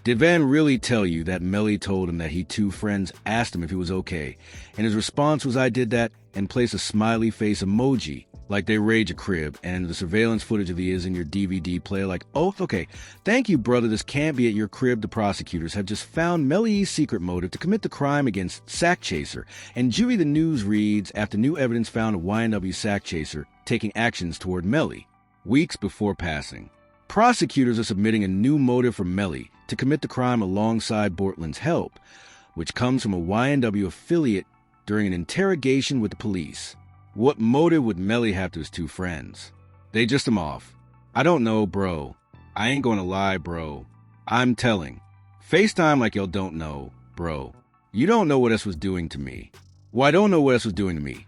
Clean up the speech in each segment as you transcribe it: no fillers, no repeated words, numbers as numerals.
Did Van really tell you that Melly told him that two friends asked him if he was okay, and his response was, "I did that," and place a smiley face emoji like they rage a crib, and the surveillance footage of the is in your DVD player like, "Oh, okay, thank you, brother, this can't be at your crib. The prosecutors have just found Melly's secret motive to commit the crime against Sack Chaser." And Jury the News reads, after new evidence found of YNW Sack Chaser taking actions toward Melly. Weeks before passing, prosecutors are submitting a new motive for Melly to commit the crime alongside Bortland's help, which comes from a YNW affiliate during an interrogation with the police. What motive would Melly have to his two friends? They just him off. "I don't know, bro. I ain't gonna lie, bro. I'm telling. FaceTime like y'all don't know, bro. You don't know what S was doing to me." Well, I don't know what S was doing to me.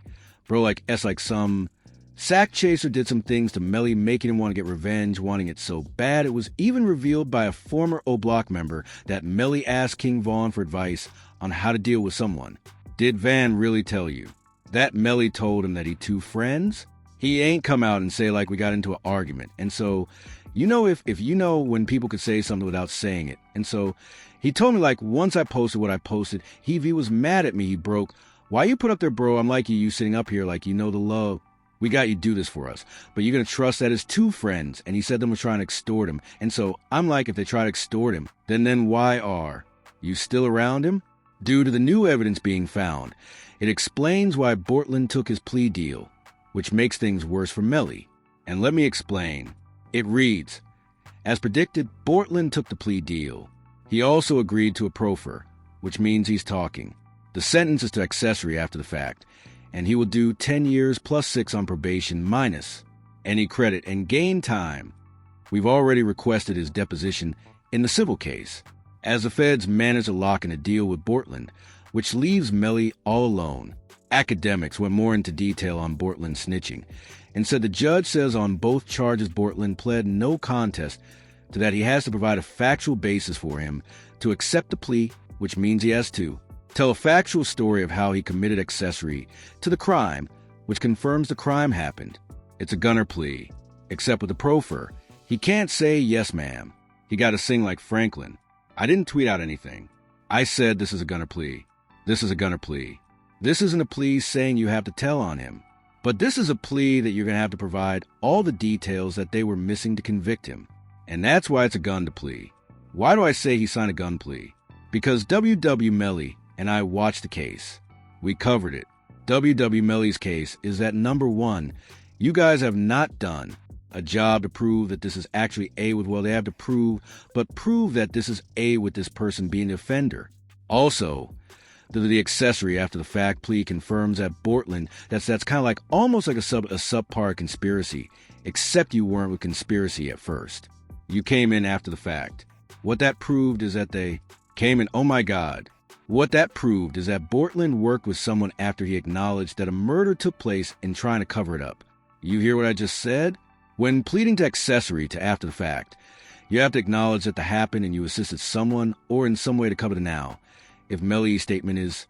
Bro, like S like some Sack Chaser did some things to Melly, making him want to get revenge, wanting it so bad. It was even revealed by a former O-Block member that Melly asked King Vaughn for advice on how to deal with someone. Did Van really tell you that Melly told him that he two friends? He ain't come out and say like we got into an argument. And so, you know, if you know when people could say something without saying it. And so he told me like once I posted what I posted, he was mad at me. He broke. "Why you put up there, bro? I'm like you sitting up here like you know the love. We got you do this for us. But you're going to trust that his two friends." And he said them were trying to extort him. And so I'm like, if they try to extort him, then why are you still around him? Due to the new evidence being found, it explains why Bortland took his plea deal, which makes things worse for Melly. And let me explain. It reads, as predicted, Bortland took the plea deal. He also agreed to a proffer, which means he's talking. The sentence is to accessory after the fact, and he will do 10 years plus 6 on probation minus any credit and gain time. We've already requested his deposition in the civil case, as the feds manage to lock in a deal with Bortland, which leaves Melly all alone. Academics went more into detail on Bortland snitching, and said the judge says on both charges Bortland pled no contest to that he has to provide a factual basis for him to accept the plea, which means he has to tell a factual story of how he committed accessory to the crime, which confirms the crime happened. It's a gunner plea, except with the proffer. He can't say, "Yes, ma'am." He got to sing like Franklin. I didn't tweet out anything. I said this is a gunner plea. This is a gunner plea. This isn't a plea saying you have to tell on him. But this is a plea that you're going to have to provide all the details that they were missing to convict him. And that's why it's a gun to plea. Why do I say he signed a gun plea? Because YNW Melly and I watched the case. We covered it. YNW Melly's case is that number one, you guys have not done a job to prove that this is actually A with, well, they have to prove that this is A with this person being the offender. Also, the accessory after the fact plea confirms that Bortland, that's kind of like almost like a subpar conspiracy, except you weren't with conspiracy at first. You came in after the fact. What that proved is that they came in, oh my God. What that proved is that Bortland worked with someone after he acknowledged that a murder took place in trying to cover it up. You hear what I just said? When pleading to accessory to after the fact, you have to acknowledge that the happened and you assisted someone or in some way to cover the now. If Melly's statement is,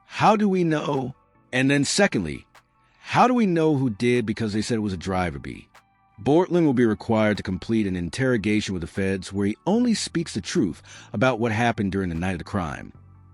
how do we know? And then secondly, how do we know who did because they said it was a driver bee? Bortland will be required to complete an interrogation with the feds where he only speaks the truth about what happened during the night of the crime,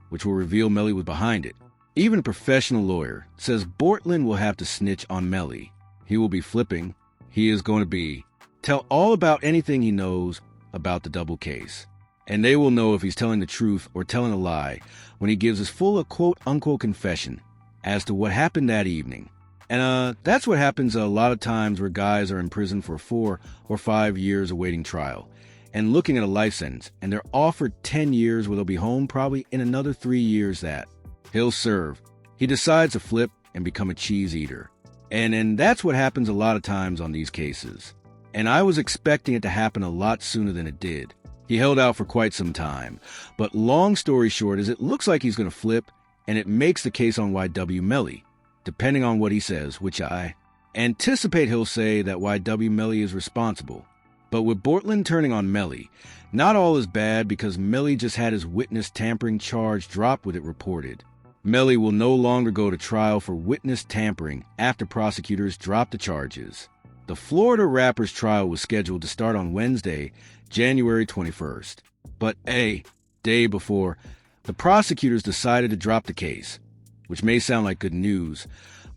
which will reveal Melly was behind it. Even a professional lawyer says Bortland will have to snitch on Melly. He will be flipping. He is going to tell all about anything he knows about the double case. And they will know if he's telling the truth or telling a lie when he gives his full quote-unquote confession as to what happened that evening. And that's what happens a lot of times where guys are in prison for 4 or 5 years awaiting trial and looking at a life sentence, and they're offered 10 years where they'll be home probably in another 3 years that he'll serve. He decides to flip and become a cheese eater. And that's what happens a lot of times on these cases. And I was expecting it to happen a lot sooner than it did. He held out for quite some time. But long story short is it looks like he's going to flip, and it makes the case on YNW Melly, depending on what he says, which I anticipate he'll say that YNW Melly is responsible. But with Bortland turning on Melly, not all is bad because Melly just had his witness tampering charge dropped with it reported. Melly will no longer go to trial for witness tampering after prosecutors drop the charges. The Florida rapper's trial was scheduled to start on Wednesday, January 21st. But day before, the prosecutors decided to drop the case, which may sound like good news,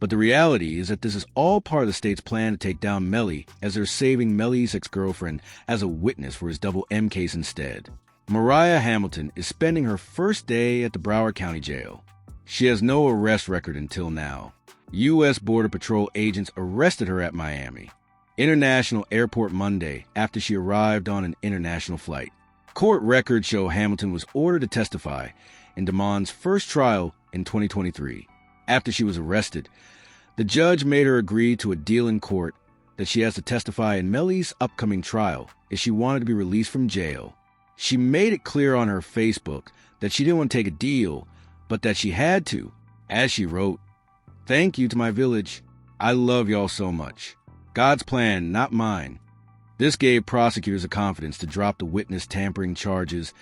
but the reality is that this is all part of the state's plan to take down Melly, as they're saving Melly's ex-girlfriend as a witness for his double M case instead. Mariah Hamilton is spending her first day at the Broward County Jail. She has no arrest record until now. U.S. Border Patrol agents arrested her at Miami International Airport Monday after she arrived on an international flight. Court records show Hamilton was ordered to testify in DeMond's first trial in 2023. After she was arrested, the judge made her agree to a deal in court that she has to testify in Melly's upcoming trial if she wanted to be released from jail. She made it clear on her Facebook that she didn't want to take a deal, but that she had to. As she wrote, "Thank you to my village. I love y'all so much. God's plan, not mine." This gave prosecutors the confidence to drop the witness tampering charges,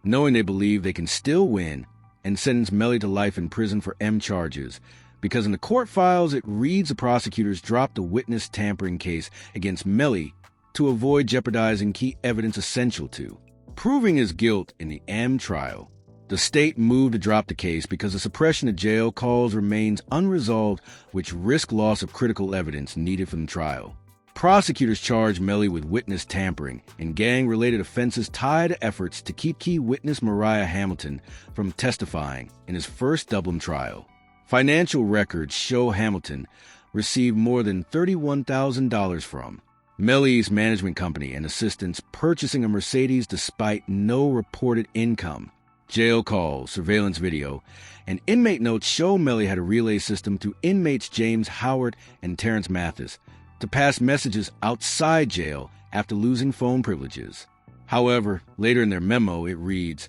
knowing they believe they can still win and sentence Melly to life in prison for M charges, because in the court files it reads the prosecutors dropped the witness tampering case against Melly to avoid jeopardizing key evidence essential to proving his guilt in the M trial. The state moved to drop the case because the suppression of jail calls remains unresolved, which risk loss of critical evidence needed from the trial. Prosecutors charged Melly with witness tampering and gang-related offenses tied to efforts to keep key witness Mariah Hamilton from testifying in his first Dublin trial. Financial records show Hamilton received more than $31,000 from Melly's management company and assistants purchasing a Mercedes despite no reported income. Jail calls, surveillance video, and inmate notes show Melly had a relay system through inmates James Howard and Terrence Mathis to pass messages outside jail after losing phone privileges. However, later in their memo, it reads,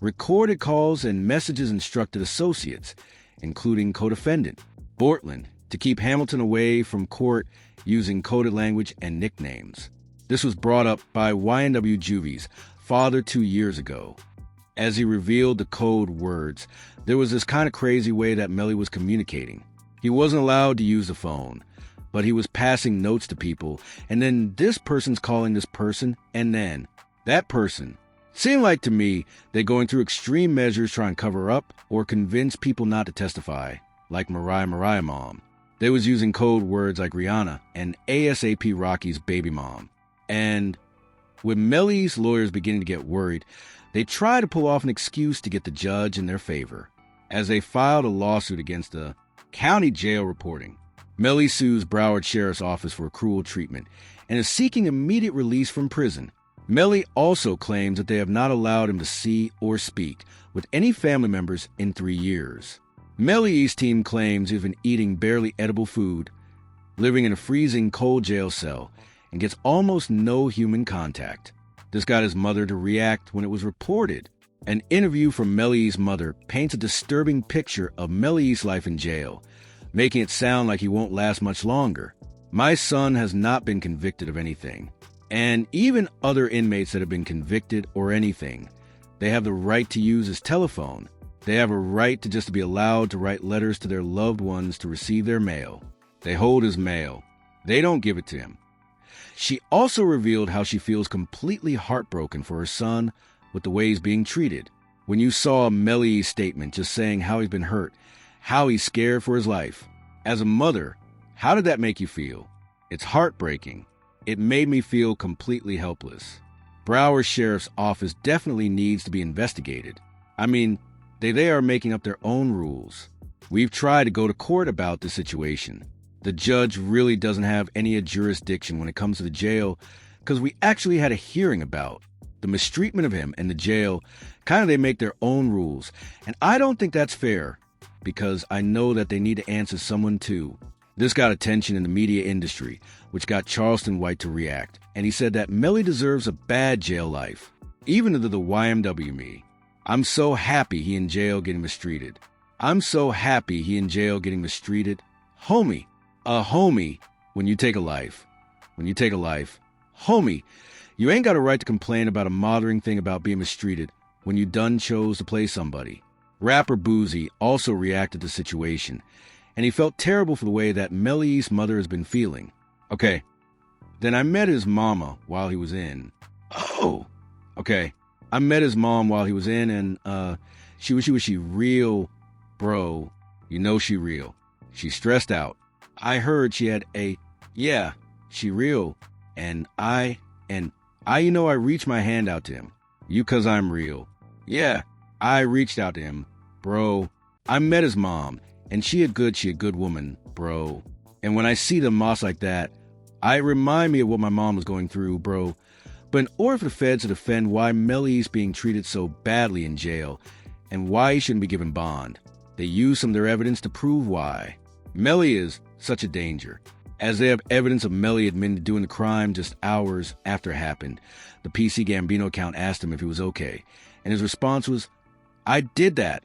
"Recorded calls and messages instructed associates, including co-defendant Bortland, to keep Hamilton away from court using coded language and nicknames." This was brought up by YNW Juvie's father 2 years ago. As he revealed the code words, there was this kind of crazy way that Melly was communicating. He wasn't allowed to use the phone, but he was passing notes to people, and then this person's calling this person, and then that person. Seemed like to me they're going through extreme measures trying to cover up or convince people not to testify, like Mariah Mom. They was using code words like Rihanna and ASAP Rocky's baby mom. And with Melly's lawyers beginning to get worried, they tried to pull off an excuse to get the judge in their favor, as they filed a lawsuit against the county jail reporting. Melly sues Broward Sheriff's Office for cruel treatment and is seeking immediate release from prison. Melly also claims that they have not allowed him to see or speak with any family members in 3 years. Melly's team claims he's been eating barely edible food, living in a freezing cold jail cell, and gets almost no human contact. This got his mother to react when it was reported. An interview from Melly's mother paints a disturbing picture of Melly's life in jail, making it sound like he won't last much longer. "My son has not been convicted of anything, and even other inmates that have been convicted or anything, they have the right to use his telephone. They have a right to just be allowed to write letters to their loved ones to receive their mail. They hold his mail. They don't give it to him." She also revealed how she feels completely heartbroken for her son with the way he's being treated. When you saw Melly's statement just saying how he's been hurt, how he's scared for his life, as a mother, how did that make you feel? It's heartbreaking. It made me feel completely helpless. Broward Sheriff's Office definitely needs to be investigated. I mean, they are making up their own rules. We've tried to go to court about this situation. The judge really doesn't have any jurisdiction when it comes to the jail, because we actually had a hearing about the mistreatment of him in the jail. They make their own rules, and I don't think that's fair, because I know that they need to answer someone too. This got attention in the media industry, which got Charleston White to react, and he said that Melly deserves a bad jail life, even to the YMW me. "I'm so happy he in jail getting mistreated. I'm so happy he in jail getting mistreated. Homie, a homie, when you take a life. Homie, you ain't got a right to complain about a mothering thing about being mistreated when you done chose to play somebody." Rapper Boozy also reacted to the situation, and he felt terrible for the way that Melly's mother has been feeling. "Okay, Then I met his mama while he was in. Oh, okay. I met his mom while he was in, and, she real, bro. You know she real. She stressed out. I heard she had yeah, she real. And I reached my hand out to him. You 'cause I'm real. Yeah, I reached out to him, bro. I met his mom, and she a good woman, bro. And when I see the moss like that, I remind me of what my mom was going through, bro. But in order for the feds to defend why Melly's being treated so badly in jail and why he shouldn't be given bond, they use some of their evidence to prove why. Melly is such a danger, as they have evidence of Melly admitting to doing the crime just hours after it happened. The PC Gambino account asked him if he was okay, and his response was, "I did that,"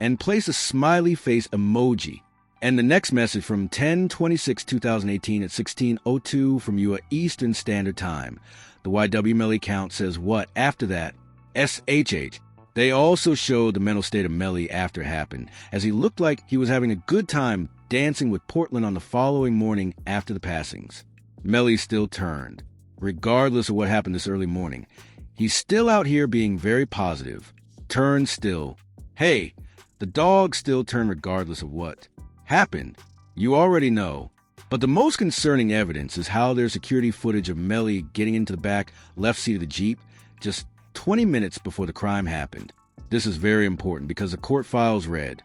and placed a smiley face emoji. And the next message from 10/26/2018 at 16:02 from UA Eastern Standard Time. The YNW Melly account says what after that? SHH. They also showed the mental state of Melly after it happened, as he looked like he was having a good time dancing with Portland on the following morning after the passings. Melly still turned. Regardless of what happened this early morning, he's still out here being very positive. Turned still. Hey, the dog still turned regardless of what happened. You already know. But the most concerning evidence is how there's security footage of Melly getting into the back left seat of the Jeep just 20 minutes before the crime happened. This is very important because the court files read,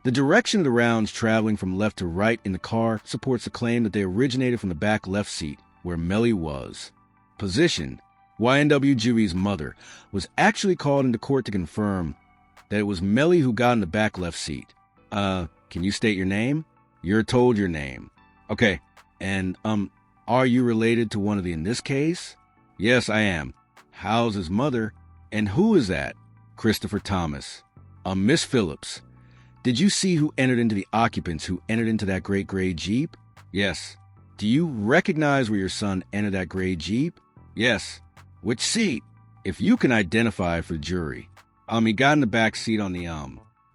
the direction of the rounds traveling from left to right in the car supports the claim that they originated from the back left seat, where Melly was. Position. YNW Jury's mother was actually called into court to confirm that it was Melly who got in the back left seat. Can you state your name? You're told your name. Okay, and, are you related to one of the in this case? Yes, I am. How's his mother? And who is that? Christopher Thomas. Miss Phillips. Did you see who entered into the occupants who entered into that great gray Jeep? Yes. Do you recognize where your son entered that gray Jeep? Yes. Which seat? If you can identify for the jury. He got in the back seat on the,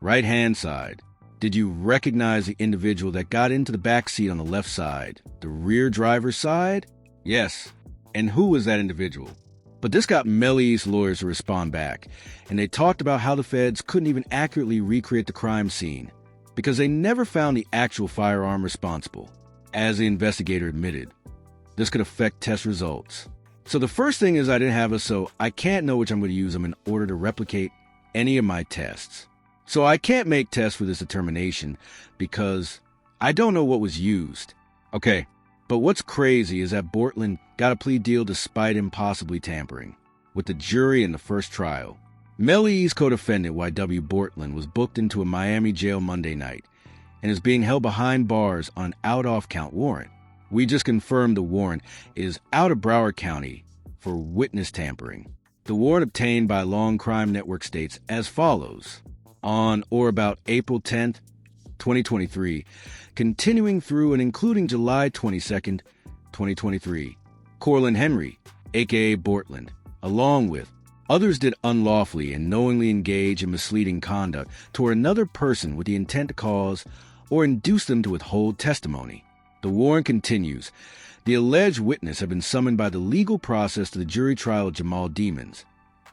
right-hand side. Did you recognize the individual that got into the back seat on the left side? The rear driver's side? Yes. And who was that individual? But this got Melly's lawyers to respond back, and they talked about how the feds couldn't even accurately recreate the crime scene because they never found the actual firearm responsible, as the investigator admitted. This could affect test results. So the first thing is I didn't have so I can't know which I'm going to use them in order to replicate any of my tests. So I can't make tests for this determination because I don't know what was used. Okay, but what's crazy is that Bortland got a plea deal despite him possibly tampering with the jury in the first trial. Melly's co-defendant, YW Bortland, was booked into a Miami jail Monday night and is being held behind bars on an out-off-count warrant. We just confirmed the warrant is out of Broward County for witness tampering. The warrant obtained by Long Crime Network states as follows. On or about April 10th, 2023, continuing through and including July 22nd, 2023, Corlin Henry, a.k.a. Bortland, along with others did unlawfully and knowingly engage in misleading conduct toward another person with the intent to cause or induce them to withhold testimony. The warrant continues. The alleged witness have been summoned by the legal process to the jury trial of Jamal Demons,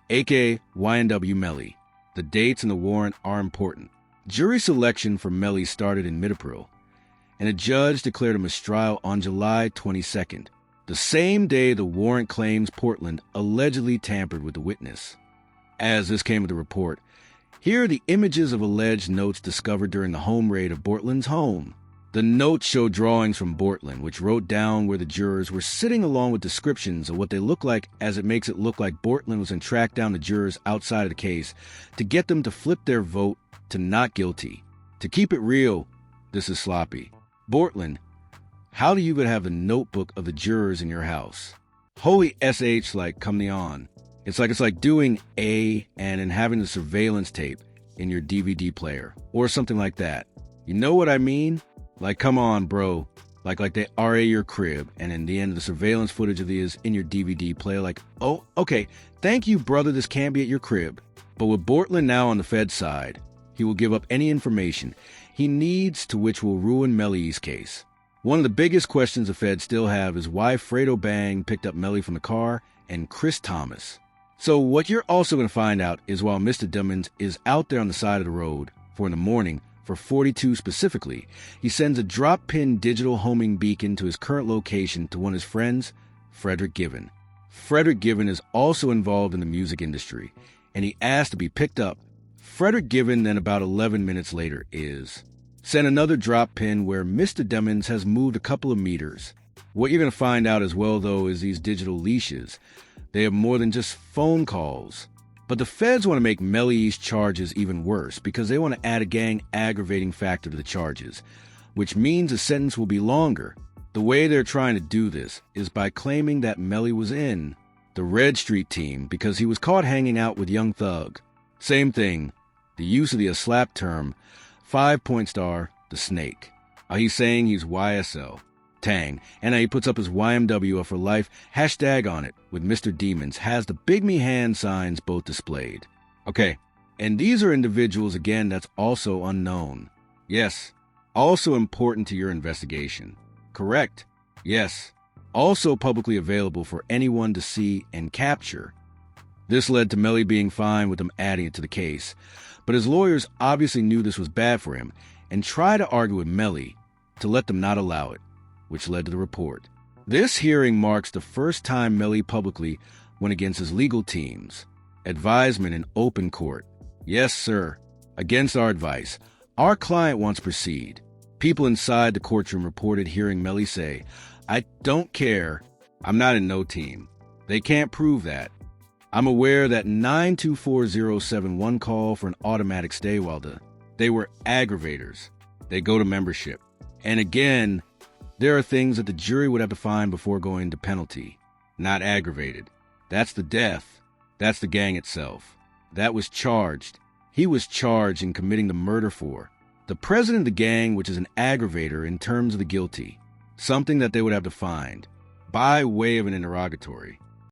a.k.a. YNW Melly. The dates in the warrant are important. Jury selection for Melly started in mid-April, and a judge declared a mistrial on July 22nd, the same day the warrant claims Portland allegedly tampered with the witness. As this came with the report, here are the images of alleged notes discovered during the home raid of Bortland's home. The notes show drawings from Bortland, which wrote down where the jurors were sitting along with descriptions of what they look like, as it makes it look like Bortland was going to track down the jurors outside of the case to get them to flip their vote to not guilty. To keep it real, this is sloppy. Bortland, how do you even have the notebook of the jurors in your house? Holy SH, like, come the on. It's like doing and then having the surveillance tape in your DVD player or something like that. You know what I mean? Like, come on, bro. Like they RA your crib, and in the end, the surveillance footage of these in your DVD player, like, oh, okay, thank you, brother, this can't be at your crib. But with Bortland now on the Fed side, he will give up any information he needs to which will ruin Melly's case. One of the biggest questions the feds still have is why Fredo Bang picked up Melly from the car and Chris Thomas. So what you're also going to find out is while Mr. Dimmons is out there on the side of the road in the morning, for 42 specifically, he sends a drop-pin digital homing beacon to his current location to one of his friends, Frederick Given. Frederick Given is also involved in the music industry, and he asked to be picked up. Frederick Given then about 11 minutes later is sent another drop pin where Mr. Dimmons has moved a couple of meters. What you're going to find out as well, though, is these digital leashes. They have more than just phone calls. But the feds want to make Melly's charges even worse because they want to add a gang aggravating factor to the charges, which means the sentence will be longer. The way they're trying to do this is by claiming that Melly was in the Red Street team because he was caught hanging out with Young Thug. Same thing, the use of the slap term, 5-point star, the snake. He's saying he's YSL, Tang, and he puts up his YNW for life hashtag on it with Mr. Demons, has the Big Me Hand signs both displayed. Okay, and these are individuals, again, that's also unknown. Yes, also important to your investigation. Correct. Yes, also publicly available for anyone to see and capture. This led to Melly being fine with them adding it to the case, but his lawyers obviously knew this was bad for him and tried to argue with Melly to let them not allow it, which led to the report. This hearing marks the first time Melly publicly went against his legal team's advisement in open court. Yes, sir, against our advice. Our client wants to proceed. People inside the courtroom reported hearing Melly say, "I don't care. I'm not in no team. They can't prove that. I'm aware that 924071 call for an automatic stay while they were aggravators. They go to membership. And again, there are things that the jury would have to find before going to penalty. Not aggravated. That's the death. That's the gang itself. That was charged. He was charged in committing the murder for the president of the gang, which is an aggravator in terms of the guilty. Something that they would have to find by way of an interrogatory.